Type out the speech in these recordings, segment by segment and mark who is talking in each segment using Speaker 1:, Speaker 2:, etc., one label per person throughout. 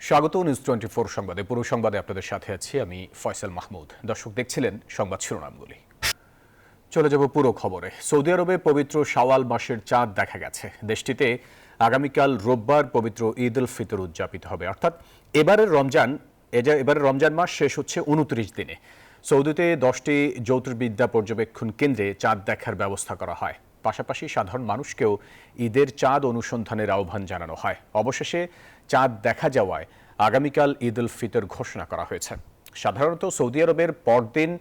Speaker 1: স্বাগত নিউজ 24 সংবাদে। পুরো সংবাদে আপনাদের সাথে আছি আমি ফয়সাল মাহমুদ। দর্শক দেখছিলেন সংবাদ শিরোনামগুলি। চলে যাব পুরো খবরে। সৌদি আরবে পবিত্র শাওয়াল মাসের চাঁদ দেখা গেছে। দেশটিতে আগামীকাল রোববার পবিত্র ঈদ উল ফিতর উদযাপিত হবে। অর্থাৎ এবারের রমজান মাস শেষ হচ্ছে 29 দিনে। সৌদিতে 10টি জ্যোতির্বিদ্যা পর্যবেক্ষণ কেন্দ্রে চাঁদ দেখার ব্যবস্থা করা হয়। পাশাপাশি সাধারণ মানুষকেও ঈদের চাঁদ অনুসন্ধানের আহ্বান জানানো হয়। অবশেষে চাঁদ দেখা যাওয়ায় আগামীকাল ঈদ উল ফিতর ঘোষণা করা হয়েছে। সাধারণত সৌদি আরবের পরদিন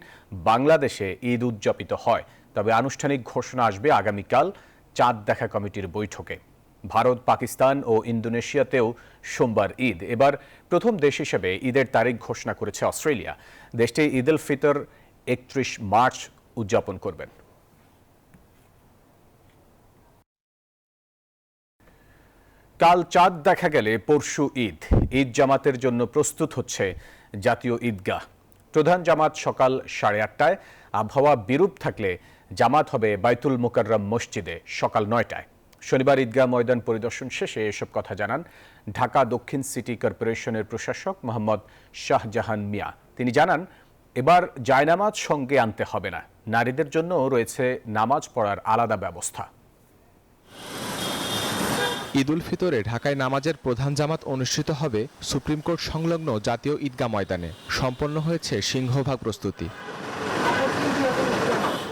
Speaker 1: বাংলাদেশে ঈদ উদযাপিত হয়, তবে আনুষ্ঠানিক ঘোষণা আসবে আগামীকাল চাঁদ দেখা কমিটির বৈঠকে। ভারত, পাকিস্তান ও ইন্দোনেশিয়াতেও সোমবার ঈদ। এবার প্রথম দেশ হিসেবে ঈদের তারিখ ঘোষণা করেছে অস্ট্রেলিয়া। দেশটি ঈদ উল ফিতর 31 মার্চ উদযাপন করবেন। কাল চাঁদ দেখা গেলে পরশু ঈদ। ঈদ জামাতের জন্য প্রস্তুত হচ্ছে জাতীয় ঈদগাহ। প্রধান জামাত সকাল 8:30টায়। আবহাওয়া বিরূপ থাকলে জামাত হবে বাইতুল মোকাররম মসজিদে সকাল 9টায়। শনিবার ঈদগাহ ময়দান পরিদর্শন শেষে এসব কথা জানান ঢাকা দক্ষিণ সিটি কর্পোরেশনের প্রশাসক মোহাম্মদ শাহজাহান মিয়া। তিনি জানান, এবার জায়নামাজ সঙ্গে আনতে হবে না। নারীদের জন্য রয়েছে নামাজ পড়ার আলাদা ব্যবস্থা।
Speaker 2: ঈদ উল ফিতরে ঢাকায় নামাজের প্রধান জামাত অনুষ্ঠিত হবে সুপ্রিম কোর্ট সংলগ্ন জাতীয় ঈদগাহ ময়দানে। সম্পন্ন হয়েছে সিংহভাগ প্রস্তুতি।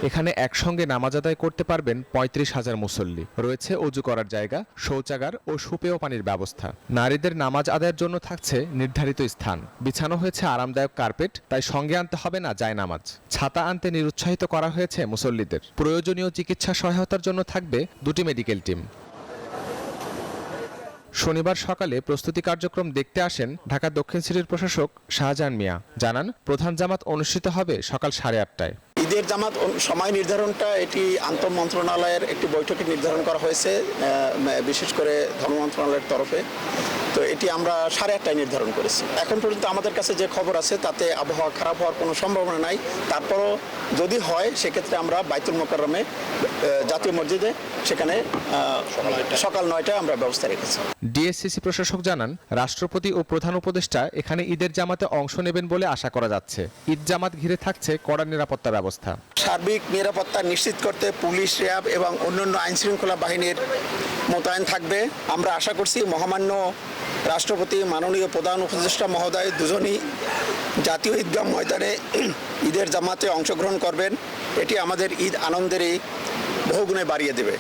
Speaker 2: এখানে একসঙ্গে নামাজ আদায় করতে পারবেন 35,000 মুসল্লি। রয়েছে অজু করার জায়গা, শৌচাগার ও সুপেয় পানির ব্যবস্থা। নারীদের নামাজ আদায়ের জন্য থাকছে নির্ধারিত স্থান। বিছানো হয়েছে আরামদায়ক কার্পেট, তাই সঙ্গে আনতে হবে না জায়নামাজ। ছাতা আনতে নিরুৎসাহিত করা হয়েছে মুসল্লিদের। প্রয়োজনীয় চিকিৎসা সহায়তার জন্য থাকবে 2টি মেডিকেল টিম। শনিবার সকালে প্রস্তুতি কার্যক্রম দেখতে আসেন ঢাকা দক্ষিণ সিটির প্রশাসক শাহজাহান মিয়া। জানান, প্রধান জামাত অনুষ্ঠিত হবে সকাল 8:30টায়।
Speaker 3: ঈদের জামাত সময় নির্ধারণটা এটি আন্তঃ মন্ত্রণালয়ের একটি বৈঠকে নির্ধারণ করা হয়েছে, বিশেষ করে ধর্ম মন্ত্রণালয়ের তরফে। তো এটি আমরা 8:30টায় নির্ধারণ করেছি। এখন পর্যন্ত আমাদের কাছে যে খবর আছে তাতে আবহাওয়া খারাপ হওয়ার কোনো সম্ভাবনা নাই। তারপরও যদি হয় সেক্ষেত্রে আমরা বাইতুল মোকাররমে জাতীয় মসজিদে সেখানে সকাল 9টায় আমরা ব্যবস্থা রেখেছি।
Speaker 2: ডিএসসিসি প্রশাসক জানান, রাষ্ট্রপতি ও প্রধান উপদেষ্টা এখানে ঈদের জামাতে অংশ নেবেন বলে আশা করা যাচ্ছে। ঈদ জামাত ঘিরে থাকছে কড়া নিরাপত্তা ব্যবস্থা।
Speaker 3: সার্বিক নিরাপত্তা নিশ্চিত করতে পুলিশ, র্যাব এবং অন্যান্য আইনশৃঙ্খলা বাহিনীর মোতায়েন থাকবে। আমরা আশা করছি মহামান্য রাষ্ট্রপতি, মাননীয় প্রধান উপদেষ্টা মহোদয় দুজনই জাতীয় ঈদগাহ ময়দানে ঈদের জামাতে অংশগ্রহণ করবেন। এটি আমাদের ঈদ আনন্দেরই বহুগুণে বাড়িয়ে দেবে।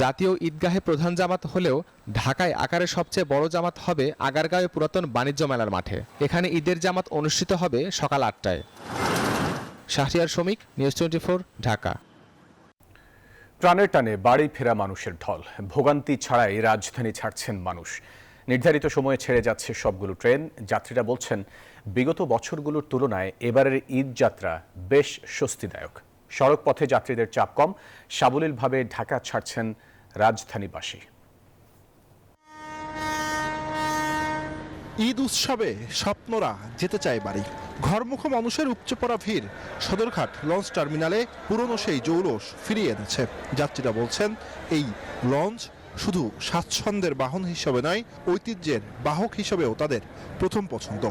Speaker 2: জাতীয় ঈদগাহে প্রধান জামাত হলেও ঢাকায় আকারে সবচেয়ে বড় জামাত হবে আগারগাঁওয়ে পুরাতন বাণিজ্য মেলার মাঠে। এখানে ঈদের জামাত অনুষ্ঠিত হবে সকাল 8টায়। শাহরিয়ার শমিক, নিউজ 24, ঢাকা।
Speaker 1: প্রাণের টানে বাড়ি ফেরা মানুষের ঢল। ভোগান্তি ছাড়াই রাজধানী ছাড়ছেন মানুষ। নির্ধারিত সময়ে ছেড়ে যাচ্ছে সবগুলো ট্রেন। যাত্রীরা বলছেন, বিগত বছরগুলোর তুলনায় এবারের ঈদ যাত্রা বেশ স্বস্তিদায়ক। সড়ক পথে যাত্রীদের চাপ কম। সাবলীলভাবে ঢাকা ছাড়ছেন রাজধানীবাসী।
Speaker 4: ঈদ উৎসবে স্বপ্নরা যেতে চায় বাড়ি। ঘরমুখো মানুষের উপচে পড়া ভিড় সদরঘাট লঞ্চ টার্মিনালে পুরনো সেই জৌলস ফিরিয়ে এনেছে। যাত্রীরা বলছেন, এই লঞ্চ শুধু স্বাচ্ছন্দ্যের বাহন হিসেবে নয়, ঐতিহ্যের বাহক হিসেবেও তাদের প্রথম পছন্দ।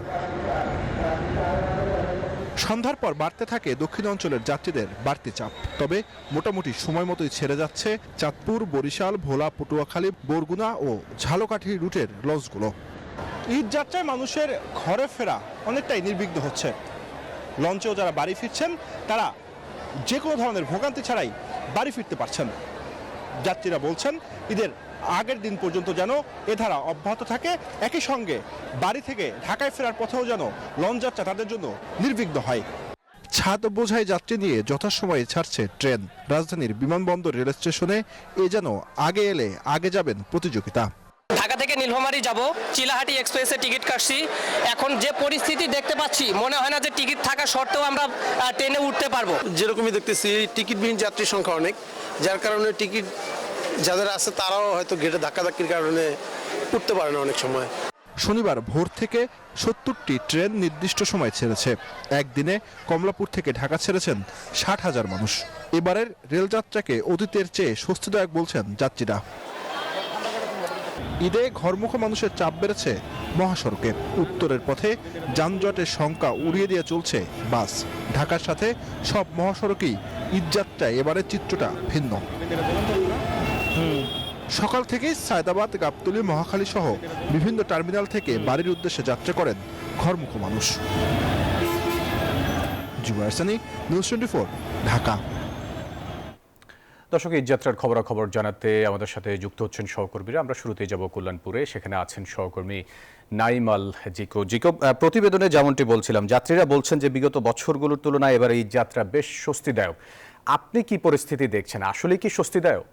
Speaker 4: সন্ধ্যার পর বাড়তে থাকে দক্ষিণ অঞ্চলের যাত্রীদের বাড়তি চাপ। তবে মোটামুটি সময় মতোই ছেড়ে যাচ্ছে চাঁদপুর, বরিশাল, ভোলা, পটুয়াখালী, বরগুনা ও ঝালকাঠি রুটের লঞ্চগুলো। ঈদ যাত্রায় মানুষের ঘরে ফেরা অনেকটাই নির্বিঘ্ন হচ্ছে। লঞ্চেও যারা বাড়ি ফিরছেন তারা যে কোনো ধরনের ভোগান্তি ছাড়াই বাড়ি ফিরতে পারছেন। যাত্রীরা বলছেন, ঈদের আগের দিন পর্যন্ত যেন এ ধারা অব্যাহত থাকে। একই সঙ্গে বাড়ি থেকে ঢাকায় ফেরার পথেও যেন লঞ্চ যাত্রা তাদের জন্য নির্বিঘ্ন হয়। ছাদ বোঝাই যাত্রী নিয়ে যথাসময়ে ছাড়ছে ট্রেন। রাজধানীর বিমানবন্দর রেল স্টেশনে এ যেন আগে এলে আগে যাবেন প্রতিযোগিতা।
Speaker 5: ঢাকা থেকে নীলফামারী যাব, চিলাহাটি এক্সপ্রেসে টিকিট কাটছি। এখন যে পরিস্থিতি দেখতে পাচ্ছি, মনে হয় না যে টিকিট থাকা সত্ত্বেও আমরা ট্রেনে উঠতে পারবো।
Speaker 6: যেরকমই দেখতেছি টিকিটবিহীন যাত্রীর সংখ্যা অনেক, যার কারণে টিকিট যাদের আছে তারাও হয়তো গেটে ধাক্কাধাক্কির কারণে উঠতে পারে না অনেক সময়।
Speaker 4: শনিবার ভোর থেকে 70টি ট্রেন নির্দিষ্ট সময় ছেড়েছে। একদিনে কমলাপুর থেকে ঢাকা ছেড়েছেন 60,000 মানুষ। এবারের রেলযাত্রাকে অতীতের চেয়ে স্বস্তিদায়ক বলছেন যাত্রীরা। ঈদে ঘরমুখো মানুষের চাপ বেড়েছে মহাসড়কে। উত্তরের পথে যানজটের শঙ্কা উড়িয়ে দিয়ে চলছে বাস। ঢাকার সাথে সব মহাসড়কেই ঈদযাত্রায় এবারের চিত্রটা ভিন্ন। সকাল থেকেই সায়দাবাদ, গাবতলী, মহাখালী সহ বিভিন্ন টার্মিনাল থেকে বাড়ির উদ্দেশ্যে যাত্রা করেন ঘরমুখো মানুষ। জুবায়ের সানি, নিউজ 24, ঢাকা।
Speaker 1: দর্শক, এই যাত্রার খবরাখবর জানাতে আমাদের সাথে যুক্ত হচ্ছেন সহকর্মীরা। আমরা শুরুতেই যাব কল্যাণপুরে, সেখানে আছেন সহকর্মী নাইম আল জিকো। জিকো, প্রতিবেদনে যেমনটি বলছিলাম, যাত্রীরা বলছেন যে বিগত বছরগুলোর তুলনায় এবার এই যাত্রা বেশ স্বস্তিদায়ক। আপনি কি পরিস্থিতি দেখছেন, আসলে কি স্বস্তিদায়ক?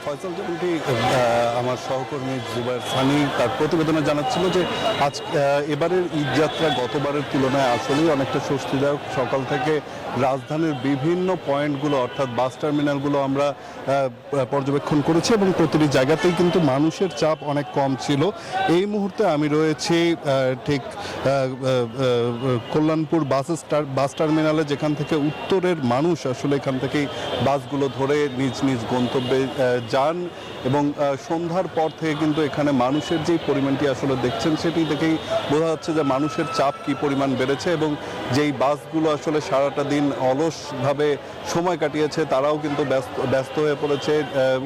Speaker 7: ফয়সাল, যেমনটি আমার সহকর্মী জুবায়ের সানি তার প্রতিবেদনে জানাচ্ছিল যে আজ এবারের ঈদযাত্রা গতবারের তুলনায় আসলেই অনেকটা স্বস্তিদায়ক। সকাল থেকে রাজধানীর বিভিন্ন পয়েন্টগুলো অর্থাৎ বাস টার্মিনালগুলো আমরা পর্যবেক্ষণ করেছি এবং প্রতিটি জায়গাতেই কিন্তু মানুষের চাপ অনেক কম ছিল। এই মুহূর্তে আমি রয়েছি ঠিক কল্যাণপুর বাস টার্মিনালে, যেখান থেকে উত্তরের মানুষ আসলে এখান থেকেই বাসগুলো ধরে নিজ নিজ গন্তব্যে যান এবং সন্ধ্যার পর থেকে কিন্তু এখানে মানুষের যেই পরিমাণটি আসলে দেখছেন সেটি দেখেই বোঝা যাচ্ছে যে মানুষের চাপ কি পরিমাণ বেড়েছে এবং যেই বাসগুলো আসলে সারাটা দিন অলসভাবে সময় কাটিয়েছে তারাও কিন্তু ব্যস্ত হয়ে পড়েছে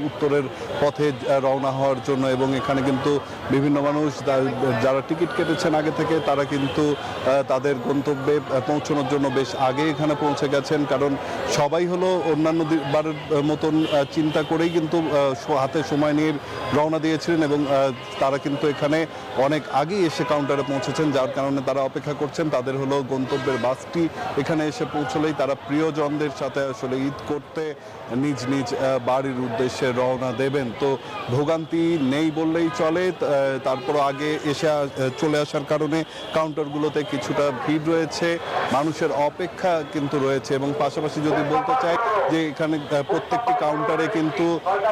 Speaker 7: উত্তরের পথে রওনা হওয়ার জন্য। এবং এখানে কিন্তু বিভিন্ন মানুষ যারা টিকিট কেটেছেন আগে থেকে তারা কিন্তু তাদের গন্তব্যে পৌঁছানোর জন্য বেশ আগে এখানে পৌঁছে গেছেন, কারণ সবাই হলো অন্যান্য বারের মতন চিন্তা করেই কিন্তু হাতে সময় নিয়ে রওনা দিয়েছিলেন এবং তারা কিন্তু এখানে অনেক আগেই এসে কাউন্টারে পৌঁছেছেন, যার কারণে তারা অপেক্ষা করছেন তাদের হলো গন্তব্যের বাসটি এখানে এসে পৌঁছলেই তারা প্রিয়জনদের সাথে আসলে ঈদ করতে নিজ নিজ বাড়ির উদ্দেশ্যে রওনা দেবেন। তো ভোগান্তি নেই বললেই চলে। তারপর আগে এসে চলে আসার কারণে কাউন্টারগুলোতে কিছুটা ভিড় রয়েছে, মানুষের অপেক্ষা কিন্তু রয়েছে এবং পাশাপাশি যদি বলতে চাই যে এখানে প্রত্যেকটি কাউন্টারে কিন্তু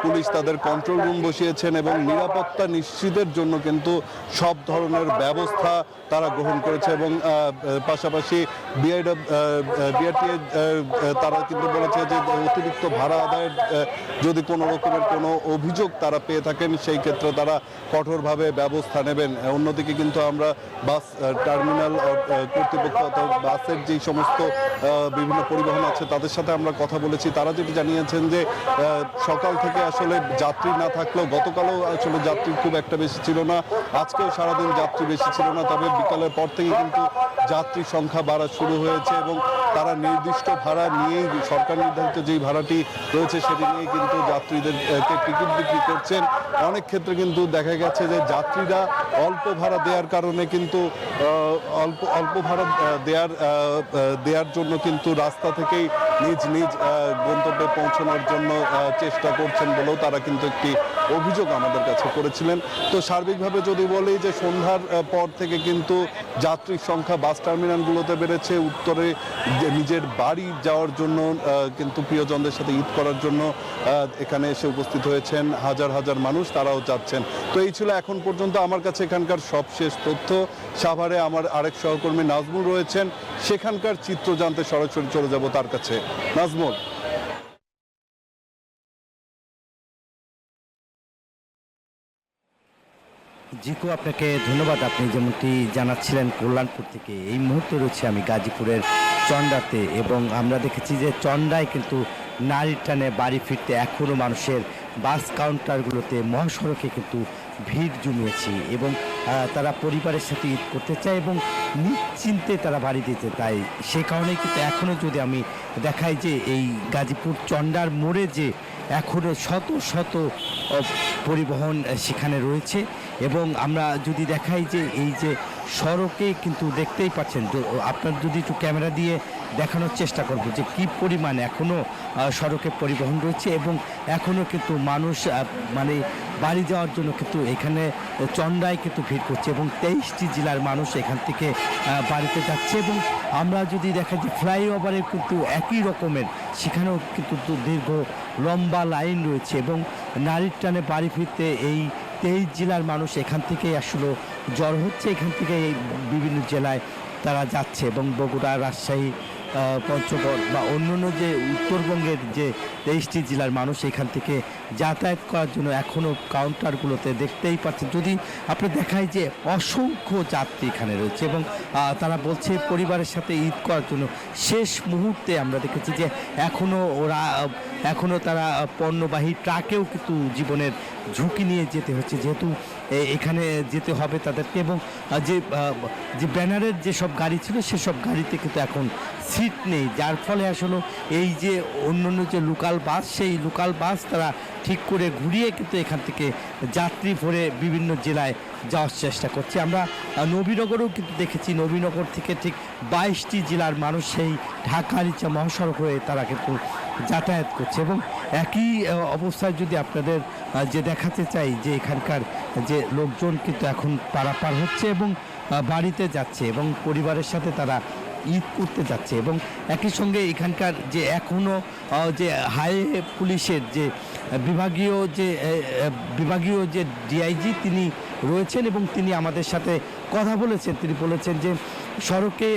Speaker 7: পুলিশ তাদের কন্ট্রোল রুম বসিয়েছেন এবং নিরাপত্তা নিশ্চিতের জন্য কিন্তু সব ধরনের ব্যবস্থা তারা গ্রহণ করেছে এবং পাশাপাশি বিআরটিএ তারা কিন্তু বলেছে যে অতিরিক্ত ভাড়া আদায়ের যদি কোনো রকমের কোনো অভিযোগ তারা পেয়ে থাকেন সেই ক্ষেত্রে তারা কঠোরভাবে ব্যবস্থা নেবেন। অন্যদিকে কিন্তু আমরা বাস টার্মিনাল কর্তৃপক্ষ অর্থাৎ বাসের যেই সমস্ত বিভিন্ন পরিবহন আছে তাদের সাথে আমরা কথা বলেছি, তারা যেটি জানিয়েছেন যে সকাল থেকে আসলে যাত্রী না থাকলেও গতকালও আসলে যাত্রী খুব একটা বেশি ছিল না, আজকেও সারাদিন যাত্রী বেশি ছিল না, তবে বিকালের পর থেকে কিন্তু যাত্রীর সংখ্যা বাড়া শুরু হয়েছে এবং তারা নির্দিষ্ট ভাড়া নিয়েই সরকার নির্ধারিত যেই ভাড়াটি রয়েছে সেটি নিয়ে কিন্তু যাত্রীদেরকে টিকিট বিক্রি করছেন। অনেক ক্ষেত্রে কিন্তু দেখা গেছে যে যাত্রীরা অল্প ভাড়া দেওয়ার কারণে কিন্তু অল্প ভাড়া দেওয়ার জন্য কিন্তু রাস্তা থেকেই নিজ নিজ গন্তব্যে পৌঁছানোর জন্য চেষ্টা করছেন বলেও তারা কিন্তু একটি অভিযোগ আমাদের কাছে করেছিলেন। তো সার্বিকভাবে যদি বলি যে সন্ধ্যার পর থেকে কিন্তু যাত্রীর সংখ্যা বাস টার্মিনালগুলোতে বেড়েছে। উত্তরে নিজের বাড়ি যাওয়ার জন্য কিন্তু প্রিয়জনদের সাথে ঈদ করার জন্য এখানে এসে উপস্থিত হয়েছেন হাজার হাজার মানুষ, তারাও যাচ্ছেন। তো এই ছিল এখন পর্যন্ত আমার কাছে এখানকার সবশেষ তথ্য। সাভারে আমার আরেক সহকর্মী নাজমুল রয়েছেন, সেখানকার চিত্র জানতে সরাসরি চলে যাব তার কাছে। নাজমুল।
Speaker 8: জিকো, আপনাকে ধন্যবাদ। আপনি যেমনটি জানাচ্ছিলেন কল্যাণপুর থেকে, এই মুহূর্তে রয়েছে আমি গাজীপুরের চন্ডাতে এবং আমরা দেখেছি যে চন্ডায় কিন্তু নারীর টানে বাড়ি ফিরতে এখনও মানুষের বাস কাউন্টারগুলোতে মহাসড়কে কিন্তু ভিড় জমিয়েছি এবং তারা পরিবারের সাথে ঈদ করতে চায় এবং নিশ্চিন্তে তারা বাড়ি দিতে চায়। সে কারণেই কিন্তু এখনও যদি আমি দেখাই যে এই গাজীপুর চন্ডার মোড়ে যে এখনও শত শত পরিবহন সেখানে রয়েছে এবং আমরা যদি দেখাই যে এই যে সড়কে কিন্তু দেখতেই পাচ্ছেন, আপনার যদি একটু ক্যামেরা দিয়ে দেখানোর চেষ্টা করব যে কী পরিমাণ এখনও সড়কে পরিবহন রয়েছে এবং এখনও কিন্তু মানুষ মানে বাড়ি যাওয়ার জন্য কিন্তু এখানে চন্ডায় কিন্তু ভিড় করছে এবং 23টি জেলার মানুষ এখান থেকে বাড়িতে যাচ্ছে এবং আমরা যদি দেখা যে ফ্লাইওভারে কিন্তু একই রকমের সেখানেও কিন্তু দীর্ঘ লম্বা লাইন রয়েছে এবং নারীর টানে বাড়ি ফিরতে এই 23 জেলার মানুষ এখান থেকেই আসলে জড় হচ্ছে, এখান থেকে বিভিন্ন জেলায় তারা যাচ্ছে এবং বগুড়া, রাজশাহী, পঞ্চগড় বা অন্যান্য যে উত্তরবঙ্গের যে 23টি জেলার মানুষ এখান থেকে যাতায়াত করার জন্য এখনও কাউন্টারগুলোতে দেখতেই পাচ্ছেন, যদি আপনি দেখায় যে অসংখ্য যাত্রী এখানে রয়েছে এবং তারা বলছে পরিবারের সাথে ঈদ করার জন্য শেষ মুহূর্তে আমরা দেখেছি যে এখনও তারা পণ্যবাহী ট্রাকেও কিন্তু জীবনের ঝুঁকি নিয়ে যেতে হচ্ছে, যেহেতু এখানে যেতে হবে তাদেরকে। এবং যে ব্যানারের যেসব গাড়ি ছিল সেসব গাড়িতে কিন্তু এখন সিট নেই, যার ফলে আসলে এই যে অন্যান্য যে লোকাল বাস, সেই লোকাল বাস তারা ঠিক করে ঘুরিয়ে কিন্তু এখান থেকে যাত্রী ভরে বিভিন্ন জেলায় যাওয়ার চেষ্টা করছে। আমরা নবীনগরেও কিন্তু দেখেছি, নবীনগর থেকে ঠিক 22টি জেলার মানুষ সেই ঢাকা রিচা মহাসড়ক হয়ে তারা কিন্তু যাতায়াত করছে। এবং একই অবস্থায় যদি আপনাদের যে দেখাতে চাই যে এখানকার যে লোকজন কিন্তু এখন পারাপার হচ্ছে এবং বাড়িতে যাচ্ছে এবং পরিবারের সাথে তারা ঈদ করতে যাচ্ছে। এবং একই সঙ্গে এখানকার যে এখনও যে হাইওয়ে পুলিশের যে বিভাগীয় যে ডিআইজি তিনি রয়েছেন এবং তিনি আমাদের সাথে কথা বলেছেন। তিনি বলেছেন যে সড়কে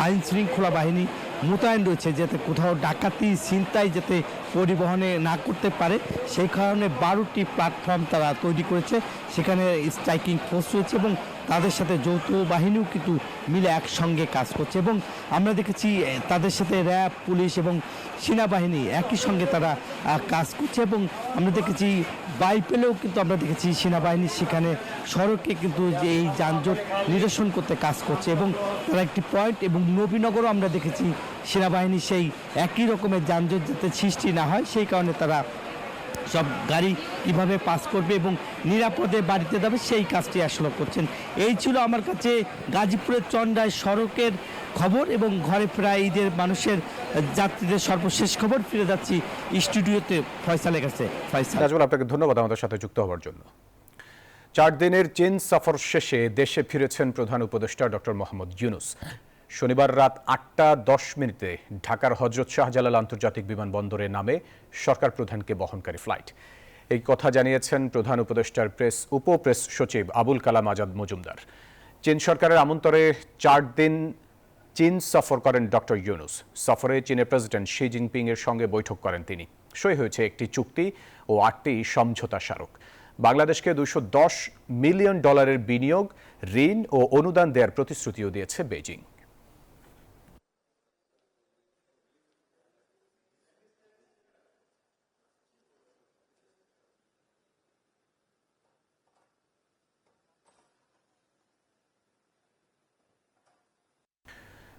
Speaker 8: আইন শৃঙ্খলা বাহিনী মোতায়েন রয়েছে, যাতে কোথাও ডাকাতি ছিনতাই যাতে পরিবহনে না করতে পারে, সেই কারণে 12টি প্ল্যাটফর্ম তারা তৈরি করেছে, সেখানে স্ট্রাইকিং ফোর্স রয়েছে এবং তাদের সাথে যৌথ বাহিনীও কিন্তু মিলে একসঙ্গে কাজ করছে। এবং আমরা দেখেছি তাদের সাথে র্যাব, পুলিশ এবং সেনাবাহিনী একই সঙ্গে তারা কাজ করছে। এবং আমরা দেখেছি বাইপেলেও কিন্তু আমরা দেখেছি সেনাবাহিনী সেখানে সড়কে কিন্তু যে এই যানজট নিরসন করতে কাজ করছে এবং তারা একটি পয়েন্ট। এবং নবীনগরও আমরা দেখেছি সেনাবাহিনী সেই একই রকমের যানজট যাতে সৃষ্টি না হয় সেই কারণে তারা সব গাড়ি কিভাবে পাস করবে এবং নিরাপদে বাড়িতে যাবে সেই কাজটি আসলে করছেন। এই ছিল আমার কাছে গাজীপুরের চন্ডায় সড়কের খবর এবং ঘরে ফেরা ঈদের মানুষের যাত্রীদের সর্বশেষ খবর। ফিরে যাচ্ছি স্টুডিওতে ফয়সালের কাছে। ফয়সাল,
Speaker 1: আপনাকে ধন্যবাদ আমাদের সাথে যুক্ত হওয়ার জন্য। 4 দিনের চীন সফর শেষে দেশে ফিরেছেন প্রধান উপদেষ্টা ডক্টর মোহাম্মদ ইউনূস। শনিবার রাত 8:10 ঢাকার হযরত শাহজালাল আন্তর্জাতিক বিমানবন্দরে নামে সরকার প্রধানকে বহনকারী ফ্লাইট। এই কথা জানিয়েছেন প্রধান উপদেষ্টার উপপ্রেস সচিব আবুল কালাম আজাদ মজুমদার। চীন সরকারের আমন্ত্রণে 4 দিন চীন সফর করেন ডক্টর ইউনূস। সফরে চীনের প্রেসিডেন্ট শি জিনপিং এর সঙ্গে বৈঠক করেন তিনি। সই হয়েছে একটি চুক্তি ও 8টি সমঝোতা স্মারক। বাংলাদেশকে $210 মিলিয়ন বিনিয়োগ, ঋণ ও অনুদান দেওয়ার প্রতিশ্রুতিও দিয়েছে বেইজিং।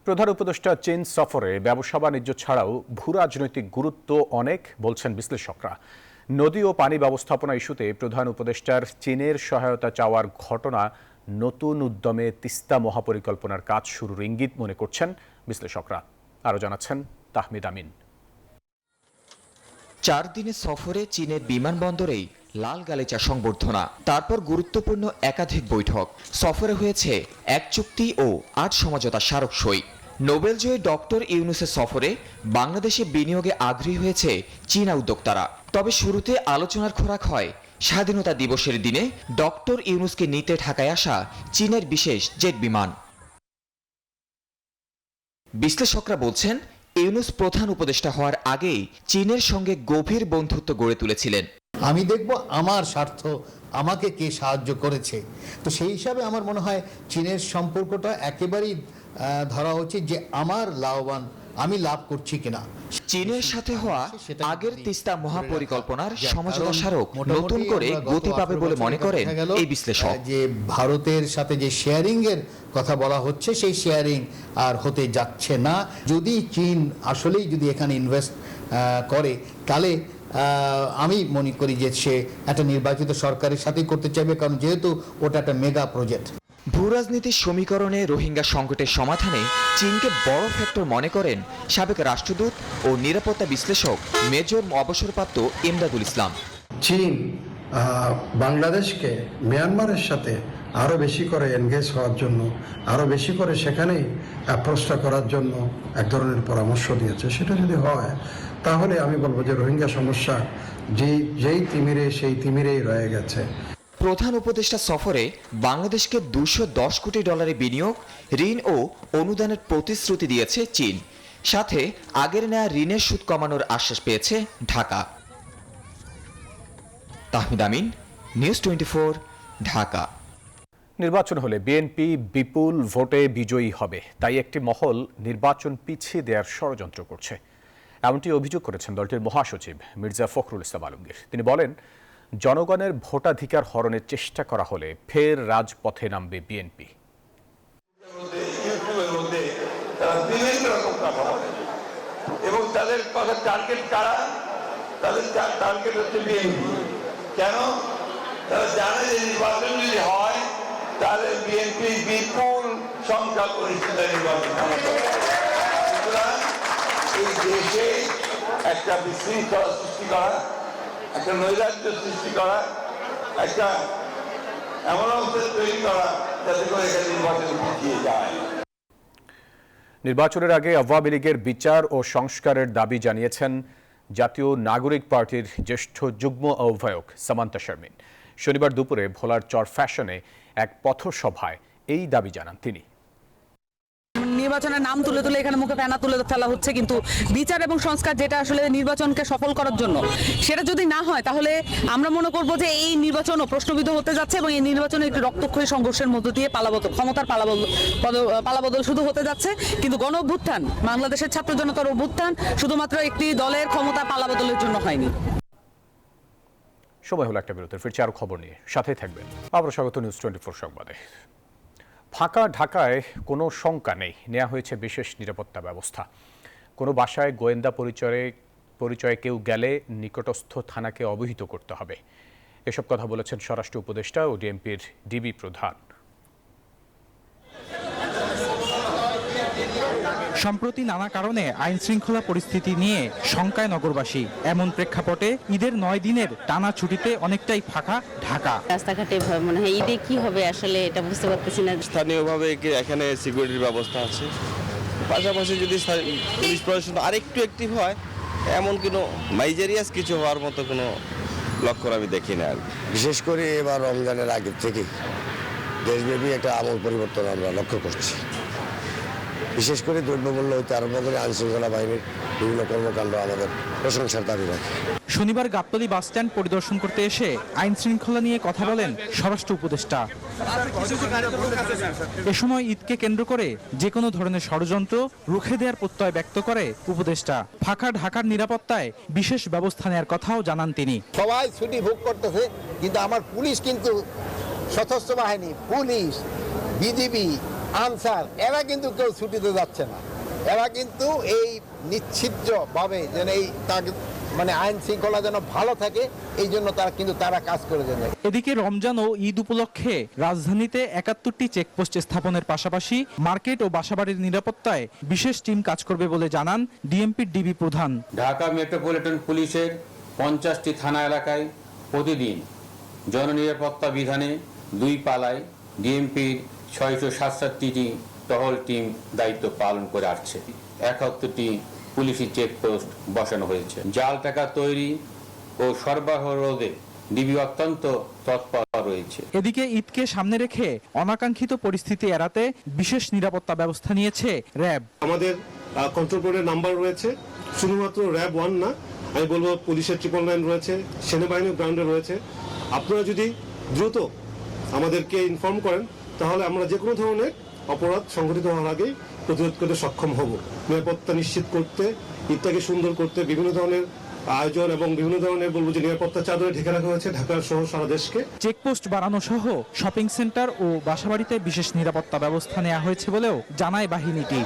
Speaker 1: প্রধান উপদেষ্টা চীন সফরে ব্যবসা বাণিজ্য ছাড়াও ভূ রাজনৈতিক গুরুত্ব অনেক বলছেন বিশ্লেষকরা। নদী ও পানি ব্যবস্থাপনা ইস্যুতে প্রধান উপদেষ্টার চীনের সহায়তা চাওয়ার ঘটনা নতুন উদ্যমে তিস্তা মহাপরিকল্পনার কাজ শুরুর ইঙ্গিত মনে করছেন বিশ্লেষকরা। আরও জানাচ্ছেন তাহমিদ আমিন।
Speaker 9: 4 দিনের সফরে চীনের বিমানবন্দরেই লাল গালিচা সংবর্ধনা, তারপর গুরুত্বপূর্ণ একাধিক বৈঠক। সফরে হয়েছে 1 চুক্তি ও 8 সমঝোতা স্মারক সই। নোবেলজয়ী ডক্টর ইউনূসের সফরে বাংলাদেশে বিনিয়োগে আগ্রহী হয়েছে চীনা উদ্যোক্তারা। তবে শুরুতে আলোচনার খোরাক হয় স্বাধীনতা দিবসের দিনে ডক্টর ইউনূসকে নিতে ঢাকায় আসা চীনের বিশেষ জেট বিমান। বিশ্লেষকরা বলছেন, ইউনূস প্রধান উপদেষ্টা হওয়ার আগেই চীনের সঙ্গে গভীর বন্ধুত্ব গড়ে তুলেছিলেন।
Speaker 10: আমি দেখব আমার স্বার্থ আমাকে কে সাহায্য করেছে, তো সেই হিসাবে আমার মনে হয় চীনের সম্পর্কটা একেবারেই ধরা উচিত যে আমার লাভবান আমি লাভ করছি কিনা।
Speaker 9: চীনের সাথে হওয়া আগের তিস্তা মহাপরিকল্পনার সমঝোতা স্মারক নতুন করে গতি পাবে বলে মনে করেন এই বিশ্লেষক।
Speaker 10: যে ভারতের সাথে যে শেয়ারিং এর কথা বলা হচ্ছে সেই শেয়ারিং আর হতে যাচ্ছে না। যদি চীন আসলেই যদি এখানে ইনভেস্ট করে তাহলে আমি মনে করি যে সে একটা নির্বাচিত সরকারের সাথেই করতে চাইবে, কারণ যেহেতু ওটা একটা মেগা প্রজেক্ট।
Speaker 9: ভূরাজনীতির সমীকরণে রোহিঙ্গা সংকটের সমাধানে চীনকে বড় ফ্যাক্টর মনে করেন সাবেক রাষ্ট্রদূত ও নিরাপত্তা বিশ্লেষক মেজর অবসরপ্রাপ্ত ইমদাদুল ইসলাম।
Speaker 11: চীন বাংলাদেশকে মিয়ানমারের সাথে আরও বেশি করে এনগেজ হওয়ার জন্য, আরও বেশি করে সেখানেই অ্যাপ্রোচটা করার জন্য এক ধরনের পরামর্শ দিয়েছে। সেটা যদি হয় তাহলে আমি বলবো যে রোহিঙ্গা সমস্যা যেই তিমিরে সেই তিমিরেই রয়ে গেছে।
Speaker 9: প্রধান উপদেষ্টা সফরে বাংলাদেশকে $210 কোটি বিনিয়োগ, ঋণ ও অনুদানের প্রতিশ্রুতি দিয়েছে চীন। সাথে আগের নেয়া ঋণের সুদ কমানোর আশ্বাস পেয়েছে ঢাকা। তাহমিদ আমিন, নিউজ 24, ঢাকা।
Speaker 1: নির্বাচন হলে বিএনপি বিপুল ভোটে বিজয়ী হবে, তাই একটি মহল নির্বাচন পিছিয়ে দেওয়ার ষড়যন্ত্র করছে, এমনটি অভিযোগ করেছেন দলটির মহাসচিব মির্জা ফখরুল ইসলাম আলমগীর। তিনি বলেন, জনগণের ভোটাধিকার হরণের চেষ্টা করা হলে ফের রাজপথে নামবে বিএনপি।
Speaker 12: এবং তাদের কথা টার্গেট কারা? তাদের টার্গেট হচ্ছে বিএনপি। কেন? তারা জানে যে নির্বাচন যদি হয় তাহলে বিএনপি বিপুল সংখ্যা পরিস্থিতি নির্বাচন সুতরাং এই দেশে একটা বিশৃঙ্খলা সৃষ্টি করা, একটা নৈরাজ্য সৃষ্টি করা, একটা এমন অবস্থা তৈরি করা যাতে করে এখানে নির্বাচন পিছিয়ে যায়।
Speaker 1: নির্বাচনের আগে আওয়ামী লীগের বিচার ও সংস্কারের দাবি জানিয়েছেন জাতীয় নাগরিক পার্টির জ্যেষ্ঠ যুগ্ম আহ্বায়ক সামান্তা শারমিন। শনিবার দুপুরে ভোলার চর ফ্যাশনে এক পথসভায় এই দাবি জানান তিনি।
Speaker 13: নির্বাচনের নাম তুলে তুলে এখানে মুখে ফেনা তুলে ফেলা হচ্ছে, কিন্তু বিচার এবং সংস্কার যেটা আসলে নির্বাচনকে সফল করার জন্য, সেটা যদি না হয় তাহলে আমরা মনে করব যে এই নির্বাচনও প্রশ্নবিদ্ধ হতে যাচ্ছে এবং এই নির্বাচনে একটি রক্তক্ষয়ী সংঘর্ষের মধ্য দিয়ে ক্ষমতার পালাবদল শুধু হতে যাচ্ছে। কিন্তু গণ অভ্যুত্থান, বাংলাদেশের ছাত্র জনতার অভ্যুত্থান শুধুমাত্র একটি দলের ক্ষমতা পালাবদলের জন্য হয়নি।
Speaker 1: সময় হলো একটা বিরতির, ফিরছি আরো খবর নিয়ে, সাথেই থাকবেন। আবার স্বাগত নিউজ 24 সংবাদে। ফাঁকা ঢাকায় কোনো শঙ্কা নেই, নেওয়া হয়েছে বিশেষ নিরাপত্তা ব্যবস্থা। কোনো বাসায় গোয়েন্দা পরিচয়ে কেউ গেলে নিকটস্থ থানাকে অবহিত করতে হবে। এসব কথা বলেছেন স্বরাষ্ট্র উপদেষ্টা ও ডিএমপির ডিবি প্রধান।
Speaker 14: সম্প্রতি নানা কারণে আইন শৃঙ্খলা পরিস্থিতি নিয়ে শঙ্কায় নগরবাসী। এমন প্রেক্ষাপটে ঈদের 9 দিনের টানা ছুটিতে অনেকটাই ফাঁকা ঢাকা।
Speaker 15: রাস্তাঘাটে মনে হয় ঈদে কি হবে আসলে এটা বুঝতে পারতেছি না।
Speaker 16: স্থানীয়ভাবে এখানে সিকিউরিটির ব্যবস্থা আছে, পাশাপাশি যদি পুলিশ প্রশাসন আরেকটু অ্যাক্টিভ হয়, এমন কোনো মাইজেরিয়াস কিছু হওয়ার মতো কোনো লক্ষণ আমি দেখি না।
Speaker 17: বিশেষ করে এবার রমজানের আগের থেকে দেশব্যাপী একটা আমূল পরিবর্তন আমরা লক্ষ্য করছি। বিশেষ করে দ্রব্যমূল্য হইতে আরম্ভ করে আইনশৃঙ্খলা বাহিনীর বিভিন্ন কর্মকাণ্ড আমাদের প্রশংসার দাবি রাখে।
Speaker 14: শনিবার গাবতলী বাস স্ট্যান্ড পরিদর্শন করতে এসে আইন শৃঙ্খলা নিয়ে কথা বলেন স্বরাষ্ট্র উপদেষ্টা। এ সময় ঈদকে কেন্দ্র করে যে কোনো ধরনের ষড়যন্ত্র রুখে দেওয়ার প্রত্যয় ব্যক্ত করে উপদেষ্টা। ফাঁকা ঢাকার নিরাপত্তায় বিশেষ ব্যবস্থা নেওয়ার কথাও জানান তিনি।
Speaker 18: সবাই ছুটি ভোগ করতেছে, কিন্তু আমার পুলিশ কিন্তু সশস্ত্র বাহিনী, পুলিশ, বিজিবি, আনসার, এরা কিন্তু কেউ ছুটিতে যাচ্ছে না। এরা কিন্তু এই নিশ্চিতভাবে যেন এই আইন শৃঙ্খলা যেন ভালো থাকে, এই জন্য তারা কাজ করে যাবে।
Speaker 14: এদিকে রমজান ও ঈদ উপলক্ষে রাজধানীতে 71টি চেকপোস্ট স্থাপনের পাশাপাশি মার্কেট ও বাসাবাড়ির নিরাপত্তায় বিশেষ টিম কাজ করবে বলে জানান ডিএমপির ডিবি প্রধান।
Speaker 19: ঢাকা মেট্রোপলিটন পুলিশের 50টি থানা এলাকায় প্রতিদিন জননিরাপত্তা বিধানে 2 পালায় ডিএমপির 667টি টহল টিম দায়িত্ব পালন করে আসছে। 71টি পুলিশি চেকপোস্ট বসানো হয়েছে। জাল টাকা তৈরি ও সরবরাহ রোধে ডিবি অত্যন্ত তৎপর রয়েছে।
Speaker 14: এদিকে ঈদকে সামনে রেখে অনাকাঙ্ক্ষিত পরিস্থিতি এড়াতে বিশেষ নিরাপত্তা ব্যবস্থা নিয়েছে র্যাব।
Speaker 20: আমাদের কন্ট্রোল বোর্ডের নাম্বার রয়েছে, শুধুমাত্র র্যাব 1 না, আমি বলবো পুলিশের 999 রয়েছে, সেনাবাহিনীর গ্রাউন্ডে রয়েছে। আপনারা যদি দ্রুত আমাদেরকে ইনফর্ম করেন তাহলে আমরা যে কোনো ধরনের অপরাধ সংঘটিত হওয়ার আগেই প্রতিরোধ করতে সক্ষম হব। নিরাপত্তা নিশ্চিত করতে, ঈদটাকে সুন্দর করতে বিভিন্ন ধরনের আয়োজন এবং বিভিন্ন ধরনের বলবো যে নিরাপত্তা চাদরে ঢেকে রাখা হয়েছে ঢাকা সহ সারা দেশকে।
Speaker 14: চেকপোস্ট বাড়ানো সহ শপিং সেন্টার ও বাসাবাড়িতে বিশেষ নিরাপত্তা ব্যবস্থা নেওয়া হয়েছে বলেও জানায় বাহিনীটি।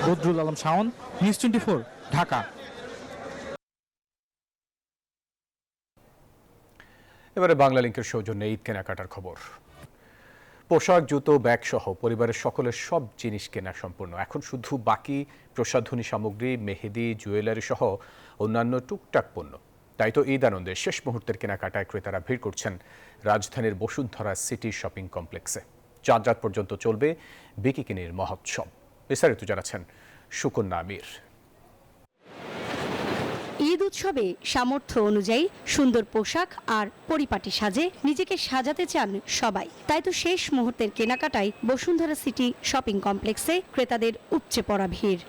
Speaker 14: বদরুল আলম শাওন, নিউজ 24, ঢাকা।
Speaker 1: এবারে বাংলা লিংকের সৌজন্যে ঈদ কেনাকাটার খবর। পোশাক, জুতো, ব্যাগ সহ পরিবারের সকলের সব জিনিস কেনা সম্পূর্ণ। এখন শুধু বাকি প্রসাধনী সামগ্রী, মেহেদি, জুয়েলারি সহ অন্যান্য টুকটাক পণ্য। তাই তো ঈদ আনন্দে শেষ মুহূর্তের কেনাকাটায় ক্রেতারা ভিড় করছেন রাজধানীর বসুন্ধরা সিটি শপিং কমপ্লেক্সে। চাঁদ রাত পর্যন্ত চলবে বিকিনির মহোৎসব। বিস্তারিত জানাচ্ছেন সুকন্যা আমির।
Speaker 21: ঈদ উৎসবে সামর্থ্য অনুযায়ী সুন্দর পোশাক আর পরিপাটি সাজে নিজেকে সাজাতে চান সবাই। তাই তো শেষ মুহূর্তের কেনাকাটায় বসুন্ধরা সিটি শপিং কমপ্লেক্সে ক্রেতাদের উপচে পড়া ভিড়।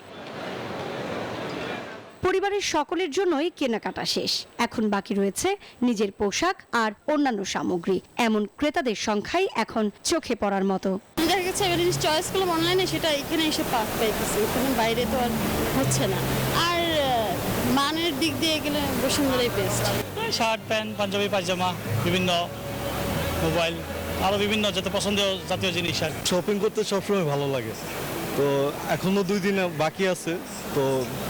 Speaker 21: পরিবারের সকলের জন্যই কেনাকাটা শেষ, এখন বাকি রয়েছে নিজের পোশাক আর অন্যান্য সামগ্রী। এমন ক্রেতাদের সংখ্যাই এখন চোখে পড়ার মতো।
Speaker 15: দেখা গেছে এবার জিনিস চয়েস করলাম অনলাইনে, সেটা এখানে এসে পাইতেছি, এখানে বাইরে তো আর হচ্ছে না। আর মানের দিক দিয়ে গেলে বসুন্ধরাই বেস্ট।
Speaker 22: শার্ট, প্যান্ট, পাঞ্জাবি, পায়জামা, বিভিন্ন মোবাইল, আরও বিভিন্ন যাতে পছন্দের জাতীয় জিনিস। আর
Speaker 23: শপিং করতে সবসময় ভালো লাগে, তো এখনো 2 দিন বাকি আছে, তো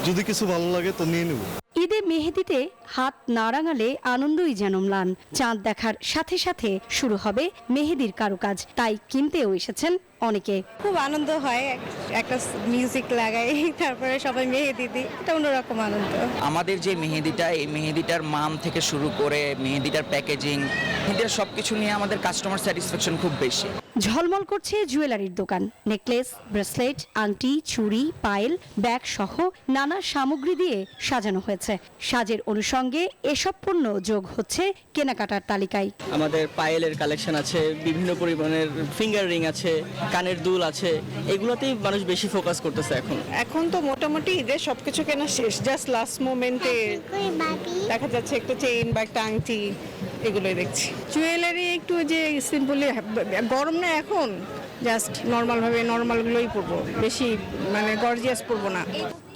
Speaker 23: যদি কিছু ভালো লাগে তো নিয়ে নেব।
Speaker 21: ঈদে মেহেদিতে হাত না রাঙালে আনন্দই যেন ম্লান। চাঁদ দেখার সাথে সাথে শুরু হবে মেহেদির কারুকাজ, তাই কিনতেও এসেছেন অনেকে।
Speaker 24: খুব আনন্দ হয়, একটা মিউজিক লাগাই তারপরে সবাই মেহেদি দিই, এটা অন্যরকম আনন্দ।
Speaker 25: আমাদের যে মেহেদিটা, এই মেহেদিটার মান থেকে শুরু করে মেহেদিটার প্যাকেজিং, মেহেদিটার সবকিছু নিয়ে আমাদের কাস্টমার স্যাটিসফ্যাকশন খুব বেশি।
Speaker 21: ঝলমল করছে জুয়েলারির দোকান। নেকলেস, ব্রেসলেট, আংটি, চুড়ি, পায়েল, ব্যাগ সহ নানা সামগ্রী দিয়ে সাজানো হয়েছে। সাজের অনুষঙ্গে এসব পণ্য যোগ হচ্ছে কেনাকাটার তালিকায়।
Speaker 26: আমাদের পায়েলের কালেকশন আছে, বিভিন্ন পরিমাণের ফিঙ্গার রিং আছে, কানের দুল আছে, এগুলোতেই মানুষ বেশি ফোকাস করতেছে এখন।
Speaker 24: এখন তো মোটামুটি ঈদের সবকিছু কেনা শেষ, জাস্ট লাস্ট মোমেন্টে দেখা যাচ্ছে একটা চেইন বা একটা আংটি, এগুলোই দেখছি। জুয়েলারি একটু যে সিম্পলি, গরম না এখন, জাস্ট নর্মালভাবে নর্মালগুলোই পরবো, বেশি মানে গর্জিয়াস পরবো না।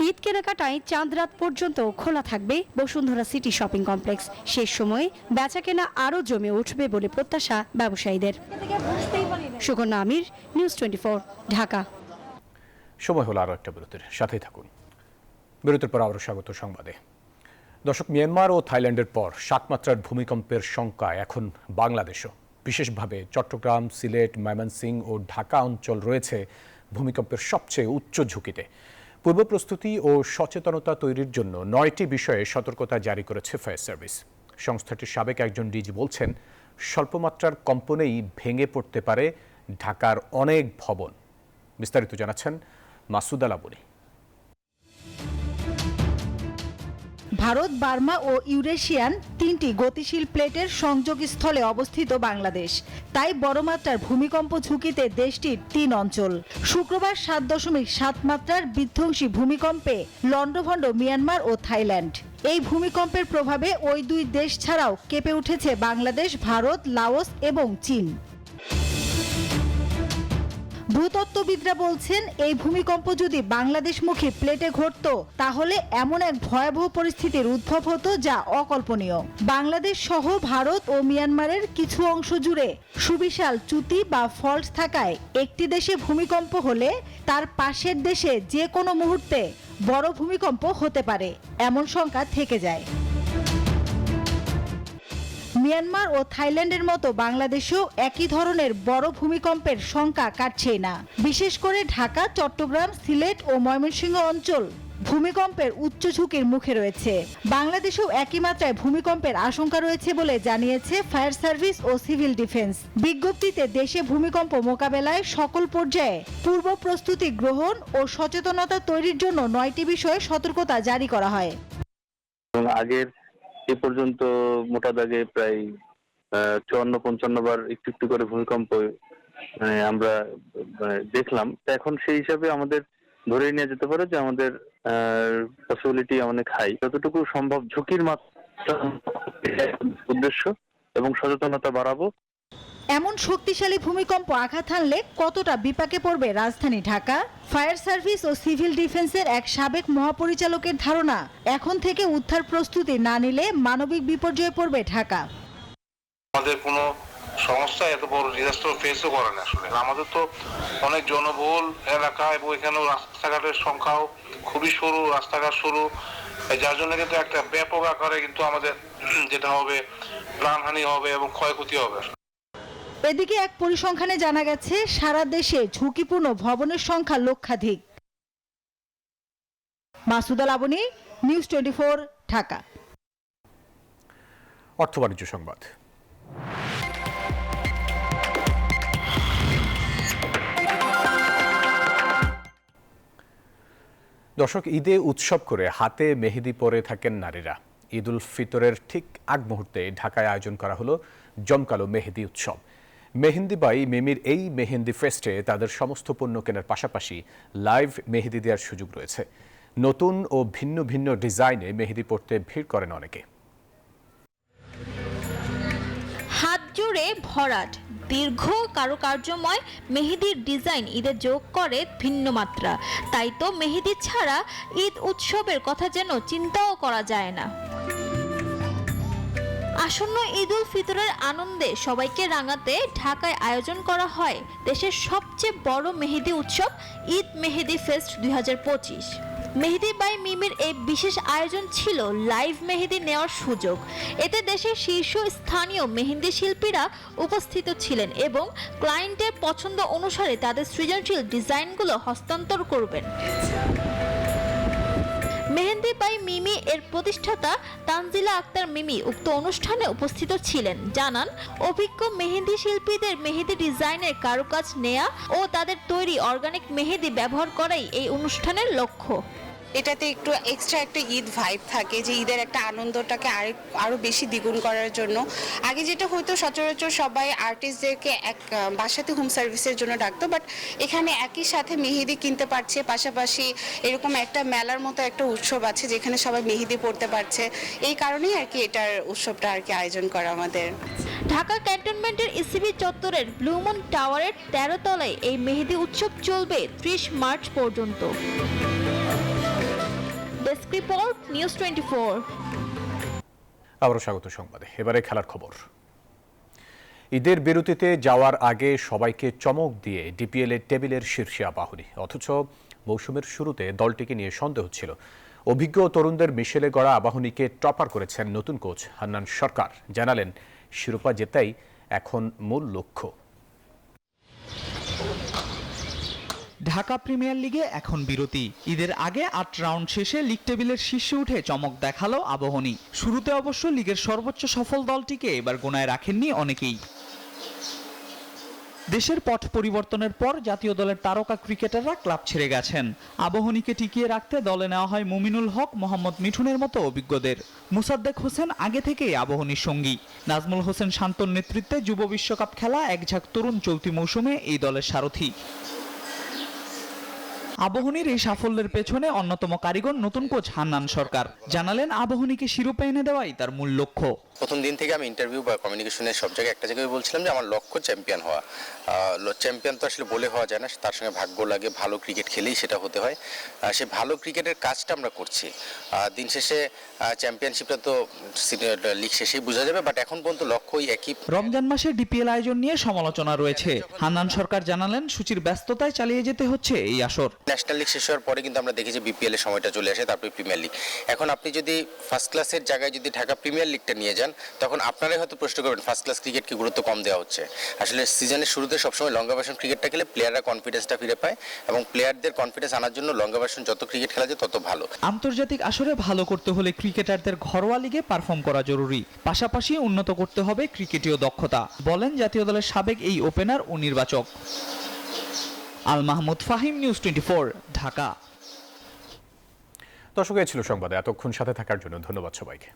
Speaker 21: ঈদ কেনাকাটায় চাঁদ রাত পর্যন্ত খোলা থাকবে বসুন্ধরা সিটি শপিং কমপ্লেক্স। শেষ সময়ে বেচা কেনা আরও জমে উঠবে বলে প্রত্যাশা ব্যবসায়ীদের। সুকন্যা আমির, নিউজ 24, ঢাকা।
Speaker 1: সময় হলো আরও একটা বিরতির, সাথেই থাকুন। বিরতির পর আরও স্বাগত সংবাদে। দর্শক, মিয়ানমার ও থাইল্যান্ডের পর 7 মাত্রার ভূমিকম্পের শঙ্কা এখন বাংলাদেশও। বিশেষভাবে চট্টগ্রাম, সিলেট, ময়মনসিংহ ও ঢাকা অঞ্চল রয়েছে ভূমিকম্পের সবচেয়ে উচ্চ ঝুঁকিতে। পূর্ব প্রস্তুতি ও সচেতনতা তৈরির জন্য 9টি বিষয়ে সতর্কতা জারি করেছে ফায়ার সার্ভিস। সংস্থাটির সাবেক একজন ডিজি বলছেন, স্বল্পমাত্রার কম্পনেই ভেঙে পড়তে পারে ঢাকার অনেক ভবন। বিস্তারিত জানাচ্ছেন মাসুদ আলাবনী।
Speaker 27: ভারত, বার্মা ও ইউরেশিয়ান 3টি গতিশীল প্লেটের সংযোগস্থলে অবস্থিত বাংলাদেশ, তাই বড় মাত্রার ভূমিকম্প ঝুঁকিতে দেশটির 3 অঞ্চল। শুক্রবার 7.7 মাত্রার বিধ্বংসী ভূমিকম্পে লণ্ডভণ্ড মিয়ানমার ও থাইল্যান্ড। এই ভূমিকম্পের প্রভাবে ওই 2 দেশ ছাড়াও কেঁপে উঠেছে বাংলাদেশ, ভারত, লাওস এবং চীন। ভূতত্ত্ববিদরা বলছেন, এই ভূমিকম্প যদি বাংলাদেশমুখী প্লেটে ঘটত তাহলে এমন এক ভয়াবহ পরিস্থিতির উদ্ভব হতো যা অকল্পনীয়। বাংলাদেশ সহ ভারত ও মিয়ানমারের কিছু অংশ জুড়ে সুবিশাল চ্যুতি বা ফল্ট থাকায় একটি দেশে ভূমিকম্প হলে তার পাশের দেশে যে কোনো মুহূর্তে বড় ভূমিকম্প হতে পারে, এমন শঙ্কা থেকে যায়। মিয়ানমার ও থাইল্যান্ডের মতো বাংলাদেশেও একই ধরনের বড় ভূমিকম্পের শঙ্কা কাটছেই না। বিশেষ করে ঢাকা, চট্টগ্রাম, সিলেট ও ময়মনসিংহ অঞ্চল ভূমিকম্পের উচ্চ ঝুঁকির মুখে রয়েছে। বাংলাদেশেও একই মাত্রায় ভূমিকম্পের আশঙ্কা রয়েছে বলে জানিয়েছে ফায়ার সার্ভিস ও সিভিল ডিফেন্স। বিজ্ঞপ্তিতে দেশে ভূমিকম্প মোকাবেলায় সকল পর্যায়ে পূর্ব প্রস্তুতি গ্রহণ ও সচেতনতা তৈরির জন্য 9টি বিষয়ে সতর্কতা জারি করা হয়।
Speaker 28: আগের এ পর্যন্ত মোটা দাগে প্রায় 54-55 বার একটু একটু করে ভূমিকম্প আমরা দেখলাম। এখন সেই হিসাবে আমাদের ধরে নিয়ে যেতে পারে যে আমাদের পসিবিলিটি অনেক হাই। যতটুকু সম্ভব ঝুঁকির মাত্রা উদ্দেশ্য এবং সচেতনতা বাড়াবো।
Speaker 27: এমন শক্তিশালী ভূমিকম্প আঘাত হানলে কতটা বিপাকে পড়বে রাজধানী ঢাকা? ফায়ার সার্ভিস ও সিভিল ডিফেন্সের এক সাবেক মহাপরিচালকের ধারণা, এখন থেকে উদ্ধার প্রস্তুতি না নিলে মানবিক বিপর্যয়ে পড়বে ঢাকা।
Speaker 29: আমাদের কোনো সংস্থা এত বড় ডিজাস্টার ফেসও করে না। আসলে আমাদের তো অনেক জনবহুল এলাকা এবং এখানেও রাস্তাঘাটের সংখ্যাও খুবই সরু, রাস্তাঘাট সরু, যার জন্য কিন্তু একটা ব্যাপক আকারে কিন্তু আমাদের যেটা হবে প্রাণহানি হবে এবং ক্ষয়ক্ষতি হবে।
Speaker 27: এদিকে এক পরিসংখ্যানে জানা গেছে, সারা দেশে ঝুঁকিপূর্ণ ভবনের সংখ্যা লক্ষাধিক। মাসুদ আলাবনী, নিউজ 24, ঢাকা।
Speaker 1: অর্থ বাণিজ্য সংবাদ। দর্শক, ঈদে উৎসব করে হাতে মেহেদি পরে থাকেন নারীরা। ঈদ উল ফিতরের ঠিক আগ মুহূর্তে ঢাকায় আয়োজন করা হলো জমকালো মেহেদি উৎসব। মেহেন্দি বাই মিমির এই মেহেন্দি ফেস্টে তাদের সমস্ত পণ্য কেনার পাশাপাশি লাইভ মেহেদি দেওয়ার সুযোগ রয়েছে। নতুন ও ভিন্ন ভিন্ন ডিজাইনে মেহেদি পরতে ভিড় করেন অনেকে।
Speaker 2: হাত জুড়ে ভরাট দীর্ঘ কারুকার্যময় মেহেদির ডিজাইন ঈদে যোগ করে ভিন্ন মাত্রা। তাই তো মেহেদি ছাড়া ঈদ উৎসবের কথা যেন চিন্তাও করা যায় না। আসন্ন ঈদ উল ফিতরের আনন্দে সবাইকে রাঙাতে ঢাকায় আয়োজন করা হয় দেশের সবচেয়ে বড় মেহেদি উৎসব ঈদ মেহেদি ফেস্ট 2025। মেহেদি বাই মিমির এই বিশেষ আয়োজন ছিল লাইভ মেহেদি নেওয়ার সুযোগ। এতে দেশের শীর্ষ স্থানীয় মেহেদি শিল্পীরা উপস্থিত ছিলেন এবং ক্লায়েন্টের পছন্দ অনুসারে তাদের সৃজনশীল ডিজাইনগুলো হস্তান্তর করবেন। মেহেন্দি বাই মিমি এর প্রতিষ্ঠাতা তানজিলা আক্তার মিমি উক্ত অনুষ্ঠানে উপস্থিত ছিলেন। জানান, অভিজ্ঞ মেহেন্দি শিল্পীদের মেহেদি ডিজাইনের কারুকাজ নেয়া ও তাদের তৈরি অর্গানিক মেহেদি ব্যবহার করাই এই অনুষ্ঠানের লক্ষ্য।
Speaker 3: এটাতে একটু এক্সট্রা একটা ঈদ ভাইব থাকে, যে ঈদের একটা আনন্দটাকে আরো বেশি দ্বিগুণ করার জন্য। আগে যেটা হয়তো সচরাচর সবাই আর্টিস্টদেরকে এক বাসাতে হোম সার্ভিসের জন্য ডাকতো, বাট এখানে একই সাথে মেহেদি কিনতে পারছে, পাশাপাশি এরকম একটা মেলার মতো একটা উৎসব আছে যেখানে সবাই মেহেদি পড়তে পারছে। এই কারণেই আর কি এটার উৎসবটা আর কি আয়োজন করা আমাদের।
Speaker 2: ঢাকা ক্যান্টনমেন্টের ইসিবি চত্বরের ব্লু মুন টাওয়ারের 13 তলায় এই মেহেদি উৎসব চলবে 30 মার্চ পর্যন্ত। Desk report, news 24।
Speaker 1: আবারও স্বাগত সংবাদে। এবারে খেলার খবর। ঈদের বিরতিতে যাওয়ার আগে সবাইকে চমক দিয়ে ডিপিএল এর টেবিলের শীর্ষে আবাহনী, অথচ মৌসুমের শুরুতে দলটিকে নিয়ে সন্দেহ ছিল। অভিজ্ঞ তরুণদের মিশেলে গড়া আবাহনীকে টপার করেছেন নতুন কোচ হান্নান সরকার। জানালেন, শিরোপা জেতাই এখন মূল লক্ষ্য।
Speaker 14: ঢাকা প্রিমিয়ার লিগে এখন বিরতি। ঈদের আগে 8 রাউন্ড শেষে লিগ টেবিলের শীর্ষে উঠে চমক দেখালো আবাহনী। শুরুতে অবশ্য লিগের সর্বোচ্চ সফল দলটিকে এবার গোনায় রাখেননি অনেকেই। দেশের পট পরিবর্তনের পর জাতীয় দলের তারকা ক্রিকেটাররা ক্লাব ছেড়ে গেছেন। আবাহনীকে টিকিয়ে রাখতে দলে নেওয়া হয় মুমিনুল হক, মোহাম্মদ মিঠুনের মতো অভিজ্ঞদের। মুসাদ্দেক হোসেন আগে থেকেই আবাহনীর সঙ্গী। নাজমুল হোসেন শান্তর নেতৃত্বে যুব বিশ্বকাপ খেলা একঝাঁক তরুণ চলতি মৌসুমে এই দলের সারথি। আবাহনীর এই সাফল্যের পেছনে অন্যতম কারিগর নতুন কোচ হান্নান সরকার। জানালেন, আবাহনীকে শিরোপা এনে দেওয়াই তার মূল লক্ষ্য।
Speaker 4: প্রথম দিন থেকে আমি ইন্টারভিউ বা কমিউনিকেশনের সব জায়গায় একটা জায়গায় বলছিলাম যে আমার লক্ষ্য চ্যাম্পিয়ন হওয়া। চ্যাম্পিয়ন তো আসলে বলে হওয়া যায় না, তার সঙ্গে ভাগ্য লাগে, ভালো ক্রিকেট খেলেই সেটা হতে হয়। সে ভালো ক্রিকেটের কাজটা আমরা করছি। দিন শেষে চ্যাম্পিয়নশিপটা তো লিগ শেষেই বোঝা যাবে, বাট এখন পর্যন্ত লক্ষ্যই একই।
Speaker 14: রমজান মাসে ডিপিএল আয়োজন নিয়ে সমালোচনা রয়েছে। হান্নান সরকার জানালেন, সূচির ব্যস্ততায় চালিয়ে যেতে হচ্ছে এই আসর।
Speaker 4: ন্যাশনাল লিগ শেষ হওয়ার পরে কিন্তু আমরা দেখি যে বিপিএল এর সময়টা চলে আসে, তারপরে প্রিমিয়ার লিগ। এখন আপনি যদি ফার্স্ট ক্লাসের জায়গায় যদি ঢাকা প্রিমিয়ার লিগটা নিয়ে যান, তখন আপনারাই হয়তো প্রশ্ন করবেন ফার্স্ট ক্লাস ক্রিকেটকে গুরুত্ব কম দেওয়া হচ্ছে। আসলে সিজনের শুরুতে সবসময় লঙ্গা ভার্সন ক্রিকেটটা খেলে প্লেয়াররা কনফিডেন্সটা ফিরে পায়, এবং প্লেয়ারদের কনফিডেন্স আনার জন্য লঙ্গা ভার্সন যত ক্রিকেট খেলা যায় তত ভালো।
Speaker 14: আন্তর্জাতিক আসরে ভালো করতে হলে ক্রিকেটারদের ঘরোয়া লিগে পারফর্ম করা জরুরি, পাশাপাশি উন্নত করতে হবে ক্রিকেটীয় দক্ষতা, বলেন জাতীয় দলের সাবেক এই ওপেনার ও নির্বাচক। আল মাহমুদ ফাহিম, নিউজ 24, ঢাকা।
Speaker 1: দর্শক, এই ছিল সংবাদে। এতক্ষণ সাথে থাকার জন্য ধন্যবাদ সবাইকে।